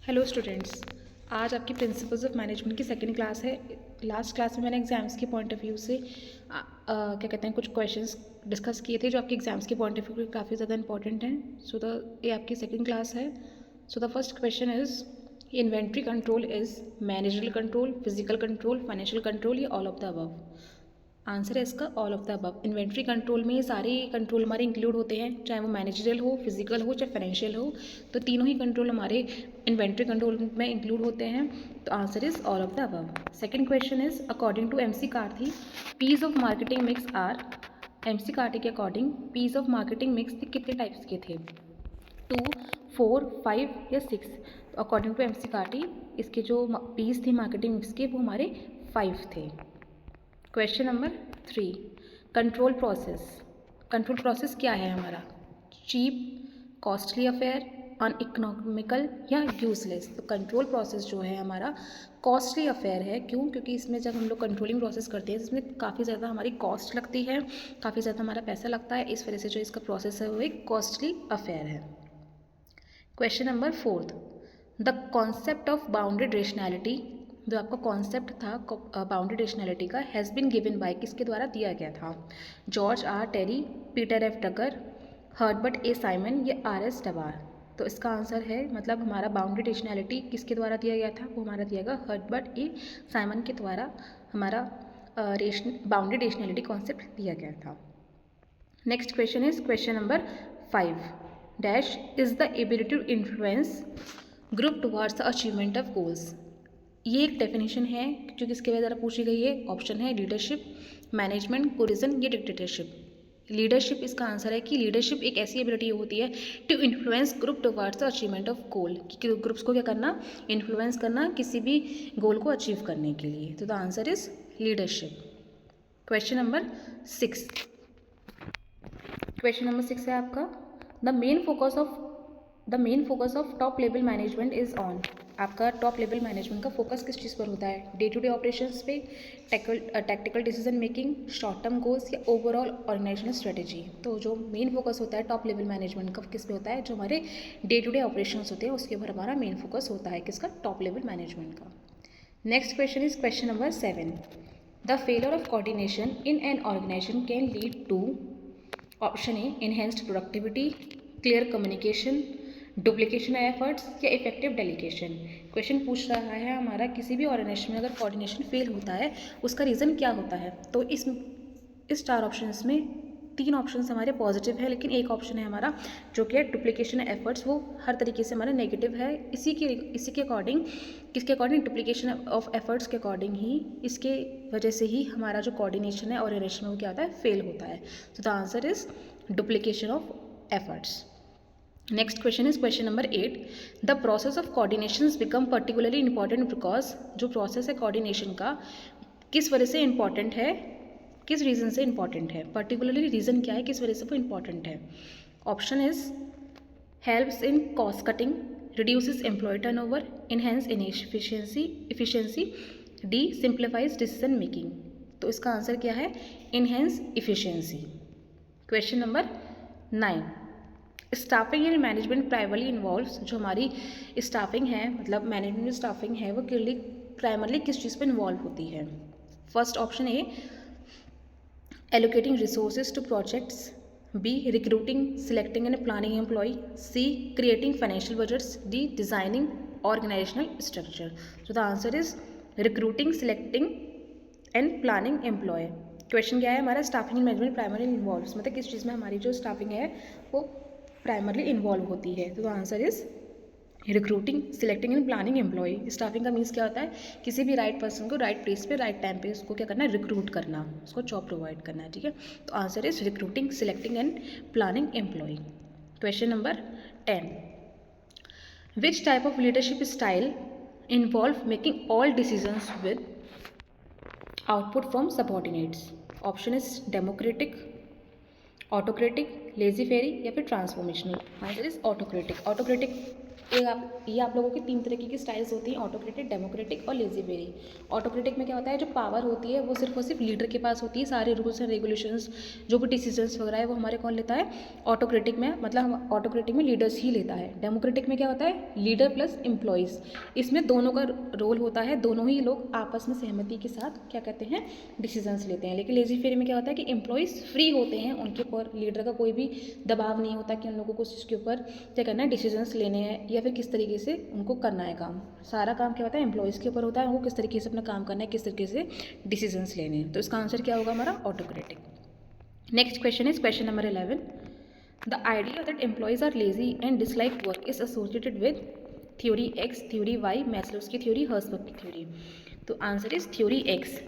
Hello students, आज आपकी principles of management की सेकंड क्लास है। लास्ट क्लास में मैंने एग्ज़ाम्स के पॉइंट ऑफ व्यू से क्या कहते हैं कुछ क्वेश्चंस डिस्कस किए थे जो आपके एग्ज़ाम्स के पॉइंट ऑफ व्यू काफ़ी ज़्यादा इंपॉर्टेंट हैं। ये आपकी सेकंड क्लास है। The first question is inventory control is managerial control, physical control, financial control या all of the above. Answer है इसका all of the above. Inventory control में सारे कंट्रोल हमारे इंक्लूड होते हैं, चाहे वो मैनेजरियल हो, फिजिकल हो, चाहे फाइनेंशियल हो। तो तीनों ही कंट्रोल हमारे इन्वेंट्री कंट्रोल में इंक्लूड होते हैं। तो answer is all of the above. Second question is according to MC Carthy Ps of marketing mix are. MC Carthy के according Ps of marketing mix कितने टाइप्स के थे? 2, 4, 5 या 6? तो अकॉर्डिंग टू MC कार्टी इसके जो पीस थे marketing mix के वो हमारे 5 थे। Question number 3, control process. Control process क्या है हमारा? चीप, कॉस्टली अफेयर, अनइकोनॉमिकल या यूजलेस? तो कंट्रोल प्रोसेस जो है हमारा कॉस्टली अफेयर है। क्यों? क्योंकि इसमें जब हम लोग कंट्रोलिंग प्रोसेस करते हैं इसमें काफ़ी ज़्यादा हमारी कॉस्ट लगती है, काफ़ी ज़्यादा हमारा पैसा लगता है। इस वजह से जो इसका प्रोसेस है वो एक कॉस्टली अफेयर है। Question number 4, the concept of bounded rationality. जो आपका कॉन्सेप्ट था बाउंडेड रेशनैलिटी का हैज़ बिन गिवन बाय, किसके द्वारा दिया गया था? George R. टेरी, पीटर F. डगर, हर्बर्ट A. साइमन या R.S. डबार? तो इसका आंसर है मतलब हमारा बाउंडेड रेशनैलिटी किसके द्वारा दिया गया था? वो हमारा दिया गया हर्बर्ट A. साइमन के द्वारा हमारा बाउंडेड रेशनैलिटी कॉन्सेप्ट दिया गया था। Next question is question number 5, dash is the ability to influence group towards the achievement of goals. ये एक डेफिनेशन है जो किसके द्वारा पूछी गई है। ऑप्शन है लीडरशिप, मैनेजमेंट, कोरिजन या डिक्टेटरशिप। लीडरशिप इसका आंसर है कि लीडरशिप एक ऐसी एबिलिटी होती है to influence group towards the achievement of goal, कि ग्रुप्स को क्या करना? इन्फ्लुएंस करना किसी भी गोल को अचीव करने के लिए। तो the answer is leadership. Question number 6, question number 6 है आपका the main focus of top level management is on. आपका टॉप लेवल मैनेजमेंट का फोकस किस चीज़ पर होता है? डे टू डे ऑपरेशंस पे, tactical decision making, short term goals या ओवरऑल ऑर्गेनाइजेशनल स्ट्रेटेजी? तो जो मेन फोकस होता है टॉप लेवल मैनेजमेंट का किस पे होता है? जो हमारे डे टू डे ऑपरेशंस होते हैं उसके ऊपर हमारा मेन फोकस होता है। किसका? टॉप लेवल मैनेजमेंट का। Next question is question number 7, the failure of coordination in an organisation can lead to. Option A enhanced productivity, clear communication, duplication efforts या इफेक्टिव डेलीगेशन। क्वेश्चन पूछ रहा है हमारा किसी भी ऑर्गेनाइजेशन में अगर कोऑर्डिनेशन फेल होता है उसका रीज़न क्या होता है? तो इस 4 ऑप्शंस में 3 ऑप्शंस हमारे पॉजिटिव है, लेकिन एक ऑप्शन है हमारा जो कि है डुप्लीकेशन एफर्ट्स, वो हर तरीके से हमारा नेगेटिव है। इसी के अकॉर्डिंग, किसके अकॉर्डिंग? डुप्लीकेशन ऑफ एफर्ट्स के अकॉर्डिंग ही, इसके वजह से ही हमारा जो कोऑर्डिनेशन है ऑर्गेनाइजेशन में वो क्या होता है? फेल होता है। तो the answer is duplication of efforts. Next question is question number 8, the process of coordination become particularly important because. जो प्रोसेस है कोऑर्डिनेशन का किस वजह से इंपॉर्टेंट है, किस रीज़न से इंपॉर्टेंट है? पर्टिकुलरली रीज़न क्या है, किस वजह से वो इंपॉर्टेंट है? Option is helps in cost cutting, reduces employ turnover, enhance efficiency, D simplifies decision making. तो इसका आंसर क्या है? Enhance efficiency. Question number 9, staffing and management primarily involves. जो हमारी स्टाफिंग है मतलब मैनेजमेंट स्टाफिंग है वो प्राइमरली किस चीज़ पर इन्वॉल्व होती है? First option A allocating resources to projects, B recruiting, selecting and planning employee, C creating financial budgets, D designing organizational structure. So the answer is recruiting, selecting and planning employee. Question क्या है हमारा? Staffing and management primary involve, मतलब किस चीज़ में हमारी जो staffing है वो प्राइमरली इन्वॉल्व होती है। तो the answer is recruiting, selecting and planning employ. Staffing का मीन्स क्या होता है? किसी भी राइट पर्सन को राइट प्लेस पे राइट टाइम पे उसको क्या करना है? रिक्रूट करना, उसको जॉब प्रोवाइड करना है। ठीक है, तो answer is recruiting, selecting and planning employ. Question number 10, which type of leadership style involve making all decisions with output from subordinates? Option is democratic, autocratic, laissez faire या फिर transformational. Answer is autocratic. Autocratic ये आप लोगों की 3 तरीके की styles होती हैं, ऑटोक्रेटिक, डेमोक्रेटिक और लेजी वेरी। ऑटोक्रेटिक में क्या होता है, जो पावर होती है वो सिर्फ और सिर्फ लीडर के पास होती है, सारे रूल्स एंड रेगुलेशंस जो भी डिसीजंस वगैरह है वो हमारे कौन लेता है, ऑटोक्रेटिक में, मतलब हम ऑटोक्रेटिक में लीडर्स ही लेता है। डेमोक्रेटिक में क्या होता है, लीडर प्लस एम्प्लॉयज़, इसमें दोनों का रोल होता है, दोनों ही लोग आपस में सहमति के साथ क्या कहते हैं, डिसीजंस लेते हैं। लेकिन लेजी फेरी में क्या होता है कि एम्प्लॉयज़ फ्री होते हैं, उनके ऊपर लीडर का कोई भी दबाव नहीं होता कि उन लोगों को उसके ऊपर क्या करना है, डिसीजंस लेने हैं या फिर किस तरीके से उनको करना है काम। सारा काम क्या होता है, एम्प्लॉयज़ के ऊपर होता है, उनको किस तरीके से अपना काम करना है, किस तरीके से डिसीजंस लेने हैं। तो इसका आंसर क्या होगा हमारा, autocratic. Next question is question number 11। The idea that employees are lazy and dislike work is associated with theory X, theory Y, Maslow's की थ्योरी, हर्ट्ज़बर्ग की थ्योरी। तो आंसर इज थ्योरी एक्स।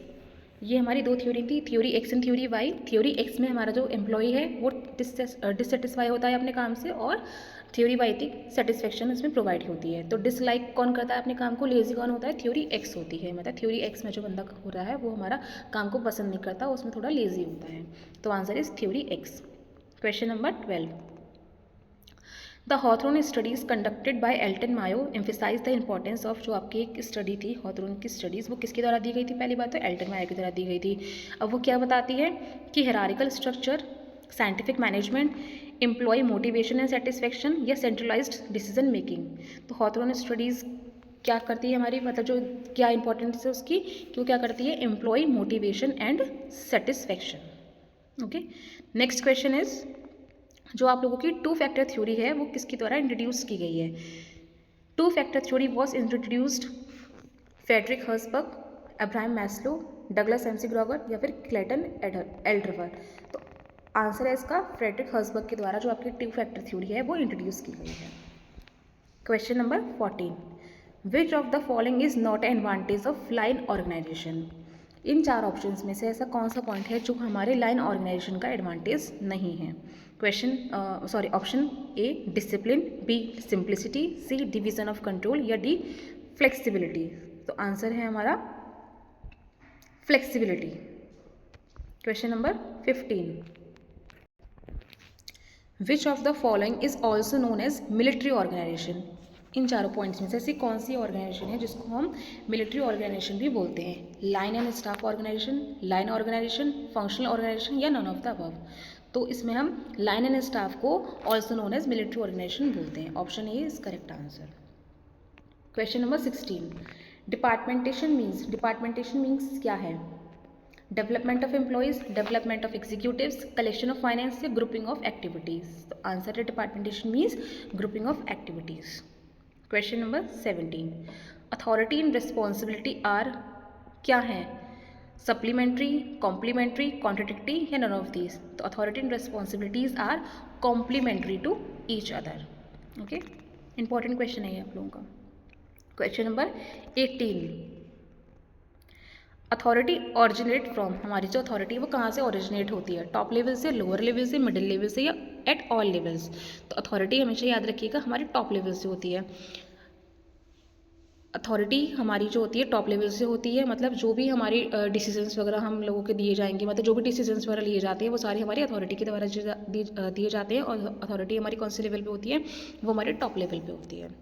ये हमारी दो theory थी, theory X and theory Y. Theory X में हमारा जो एम्प्लॉय है वो डिससेटिस्फाई होता है अपने काम से, और थ्योरी वाई थी सेटिस्फेक्शन उसमें प्रोवाइड होती है। तो डिसलाइक कौन करता है अपने काम को, लेजी कौन होता है, थ्योरी एक्स होती है। मतलब थ्योरी एक्स में जो बंदा हो रहा है वो हमारा काम को पसंद नहीं करता, उसमें थोड़ा लेजी होता है। तो answer is theory X. Question number 12। The Hawthorne studies conducted by Elton Mayo emphasise the importance of, जो आपकी एक स्टडी थी हॉथोर्न की स्टडीज़, वो किसके द्वारा दी गई थी, पहली बात तो एल्टन मायो के द्वारा दी गई थी। अब वो क्या बताती है कि hierarchical structure, scientific management, employ motivation and satisfaction या सेंट्रलाइज्ड डिसीजन मेकिंग। तो हॉथोर्न स्टडीज़ क्या करती है हमारी, मतलब जो क्या इंपॉर्टेंस है उसकी, कि वो क्या करती है, employ motivation and satisfaction. Okay, next question is, जो आप लोगों की टू फैक्टर थ्योरी है वो किसके द्वारा इंट्रोड्यूस की गई है। Two factor theory was introduced Frederick Herzberg, Abraham Maslow, Douglas McGregor या फिर क्लेटन एल्डरवर। तो आंसर है इसका फ्रेडरिक हर्ट्ज़बर्ग के द्वारा जो आपकी टू फैक्टर थ्योरी है वो इंट्रोड्यूस की गई है। Question number 14। Which of the following is not an advantage of line organisation. इन चार ऑप्शंस में से ऐसा कौन सा पॉइंट है जो हमारे लाइन ऑर्गेनाइजेशन का एडवांटेज नहीं है। Option A discipline, B simplicity, C division of control या डी फ्लेक्सिबिलिटी। तो आंसर है हमारा flexibility. Question number 15। Which of the following is also known as military organisation. इन चारों पॉइंट्स में से ऐसी कौन सी ऑर्गेनाइजेशन है जिसको हम मिलिट्री ऑर्गेनाइजेशन भी बोलते हैं। Line and staff organisation, line organisation, functional organisation या नन ऑफ द अबव। तो इसमें हम लाइन एंड स्टाफ को also known as military organisation बोलते हैं। Option A is correct answer. Question number 16। Departmentation means क्या है। Development of employees, development of executives, collection of finance या ग्रुपिंग ऑफ एक्टिविटीज़। तो आंसर है departmentation means grouping of activities. Question number 17। Authority and responsibility are क्या है, supplementary, complementary, contradictory या none of these. तो authority and responsibilities are complementary to each other. Okay, important question है ये आप लोगों का। Question number 18। Authority originate from, हमारी जो अथॉरिटी है वो कहाँ से ओरिजिनेट होती है, टॉप लेवल से, लोअर लेवल से, मिडिल लेवल से या एट ऑल लेवल्स। तो अथॉरिटी हमेशा याद रखिएगा हमारी टॉप लेवल से होती है। अथॉरिटी हमारी जो होती है टॉप लेवल से होती है, मतलब जो भी हमारी डिसीजंस वगैरह हम लोगों के दिए जाएंगे, मतलब जो भी डिसीजंस वगैरह लिए जाते हैं वो सारी हमारी अथॉरिटी के द्वारा दिए जाते हैं, और अथॉरिटी हमारी कौन से लेवल पे होती है, वो हमारे टॉप लेवल पे होती है।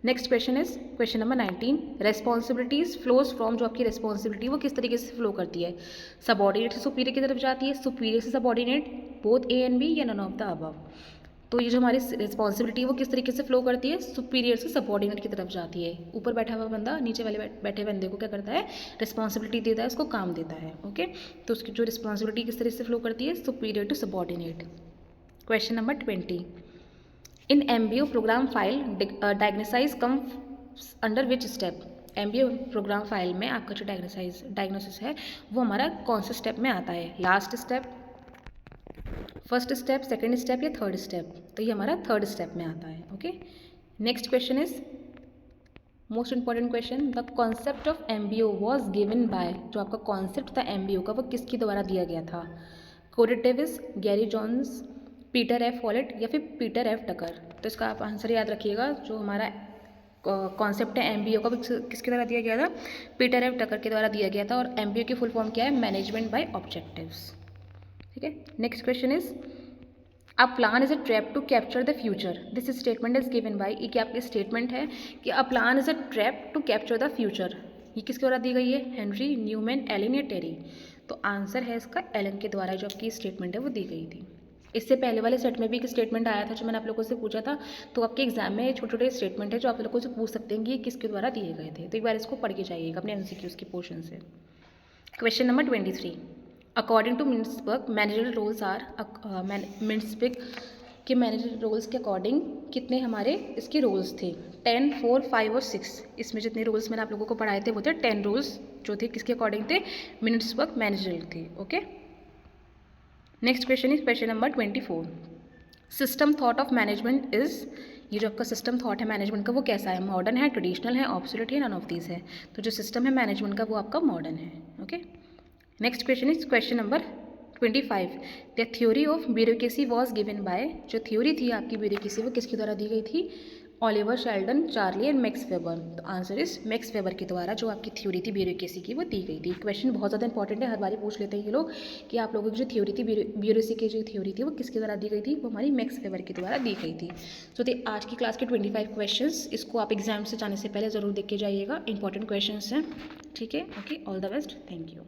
Next question is question number 19। Responsibilities flows from, जो आपकी रेस्पॉन्सिबिलिटी वो किस तरीके से फ्लो करती है, सबॉर्डिनेट से सुपीरियर की तरफ जाती है, सुपीरियर से subordinate, both A and B या नन ऑफ द अबव। तो ये जो हमारी रिस्पॉन्सिबिलिटी है वो किस तरीके से फ्लो करती है, सुपीरियर से सबॉर्डिनेट की तरफ जाती है। ऊपर बैठा हुआ बंदा नीचे वाले बैठे बंदे को क्या करता है, रिस्पॉन्सिबिलिटी देता है, उसको काम देता है। ओके, तो उसकी जो रिस्पॉन्सिबिलिटी किस तरह से फ्लो करती है, superior to subordinate. Question number 20। In MBO programme file diagnosis come under which step. MBO programme file में आपका जो डायग्नोसिस है वो हमारा कौन से स्टेप में आता है, last step, first step, second step या थर्ड स्टेप। तो ये हमारा थर्ड स्टेप में आता है। Okay, next question is most important question. The concept of MBO was given by, जो आपका कॉन्सेप्ट था एमबीओ का वो किसके द्वारा दिया गया था, Corey Davis, Gary Johns, Peter F Wallet या फिर पीटर एफ टकर। तो इसका आप आंसर याद रखिएगा, जो हमारा कॉन्सेप्ट है एमबीओ का किसके द्वारा दिया गया था, पीटर एफ टकर के द्वारा दिया गया था। और एमबीओ की फुल फॉर्म क्या है, मैनेजमेंट बाय ऑब्जेक्टिव्स। ठीक है, next question is a plan is a trap to capture the future, this statement is given by, ये क्या आपकी स्टेटमेंट है कि a plan is a trap to capture the future, ये किसके द्वारा दी गई है, हेनरी, न्यूमैन, एलन या टेरी। तो आंसर है इसका एलन के द्वारा जो आपकी स्टेटमेंट है वो दी गई थी। इससे पहले वाले सेट में भी एक स्टेटमेंट आया था जो मैंने आप लोगों से पूछा था, तो आपके एग्जाम में छोटे छोटे स्टेटमेंट है जो आप लोगों से पूछ सकते हैं कि ये किसके द्वारा दिए गए थे, तो एक बार इसको पढ़ के जाइएगा अपने एमसीक्यूज के पोर्शन से। Question number 23, according to Mintzberg managerial roles are, Mintzberg के मैनेजर रोल्स के अकॉर्डिंग कितने हमारे इसके रोल्स थे, 10, 4, 5 और 6। इसमें जितने रूल्स मैंने आप लोगों को पढ़ाए थे वो थे 10 रूल्स जो थे किसके अकॉर्डिंग थे, मिन्सबर्ग मैनेजरल थे। Okay, next question is question number 24, system thought of management is, ये जो आपका सिस्टम थॉट है मैनेजमेंट का वो कैसा है, मॉडर्न है, ट्रेडिशनल है, ऑब्सोल्यूट है, नन ऑफ दीज है। तो जो सिस्टम है मैनेजमेंट का वो आपका मॉडर्न है। Okay, next question is question number 25, the theory of bureaucracy was given by, जो थ्योरी थी आपकी ब्यूरोक्रेसी वो किसके द्वारा दी गई थी, Oliver Sheldon, Charlie and max weber. तो आंसर इज मैक्स वेबर के द्वारा जो आपकी थ्योरी थी ब्यूरोक्रेसी की वो दी गई थी। क्वेश्चन बहुत ज़्यादा इंपॉर्टेंट है, हर बार पूछ लेते हैं ये लोग कि आप लोगों की जो थ्योरी थी ब्यूरोक्रेसी की जो थ्योरी थी वो किसके द्वारा दी गई थी, वो हमारी मैक्स वेबर के द्वारा दी गई थी। तो आज की क्लास के 25 क्वेश्चन, इसको आप एग्जाम से जाने से पहले ज़रूर देख के जाइएगा, इंपॉर्टेंट क्वेश्चन हैं। ठीक है, okay, all the best, thank you.